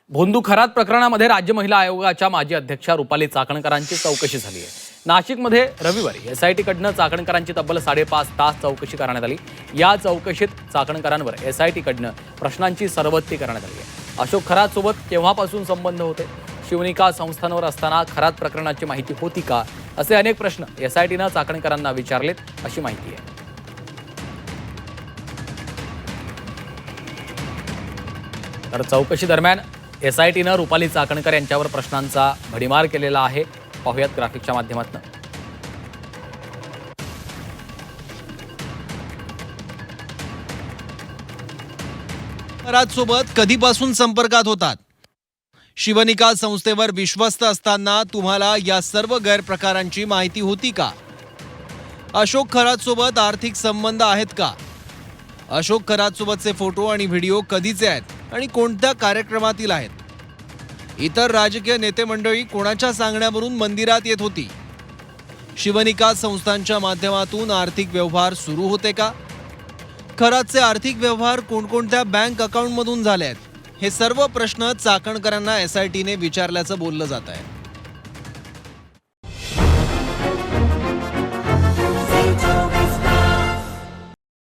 भोंदू खरात प्रकरणामध्ये राज्य महिला आयोगाच्या माजी अध्यक्षा रुपाली चाकणकरांची चौकशी झाली आहे। नाशिकमध्ये रविवारी एसआयटीकडनं चाकणकरांची तब्बल 5.5 तास चौकशी करण्यात आली। या चौकशीत चाकणकरांवर एसआयटीकडनं प्रश्नांची सरबत्ती करण्यात आली आहे। अशोक खरात सोबत केव्हापासून संबंध होते, शिवनिका संस्थांवर असताना खरात प्रकरणाची माहिती होती का, असे अनेक प्रश्न एसआयटीनं चाकणकरांना विचारलेत, अशी माहिती आहे। तर चौकशी दरम्यान एसआयटीनं रुपाली चाकणकर यांच्यावर प्रश्नांचा भडीमार केलेला आहे। पाहुयात ग्राफिकच्या माध्यमातून। खरात सोबत कधीपासून संपर्कात होतात? शिवनिका संस्थेवर विश्वस्त असताना तुम्हाला या सर्व गैरप्रकारांची माहिती होती का? अशोक खरात सोबत आर्थिक संबंध आहेत का? अशोक खरात सोबतचे फोटो आणि व्हिडिओ कधीचे आहेत आणि कोणत्या कार्यक्रमातील आहेत? इतर राजकीय नेते मंडळी कोणाच्या सांगण्यावरून मंदिरात येत होती? शिवनिका संस्थांच्या माध्यमातून आर्थिक व्यवहार सुरू होते का? खरातचे आर्थिक व्यवहार कोणकोणत्या बँक अकाउंटमधून झाले आहेत? हे सर्व प्रश्न चाकणकरांना एसआयटीने विचारल्याचं बोललं जात आहे।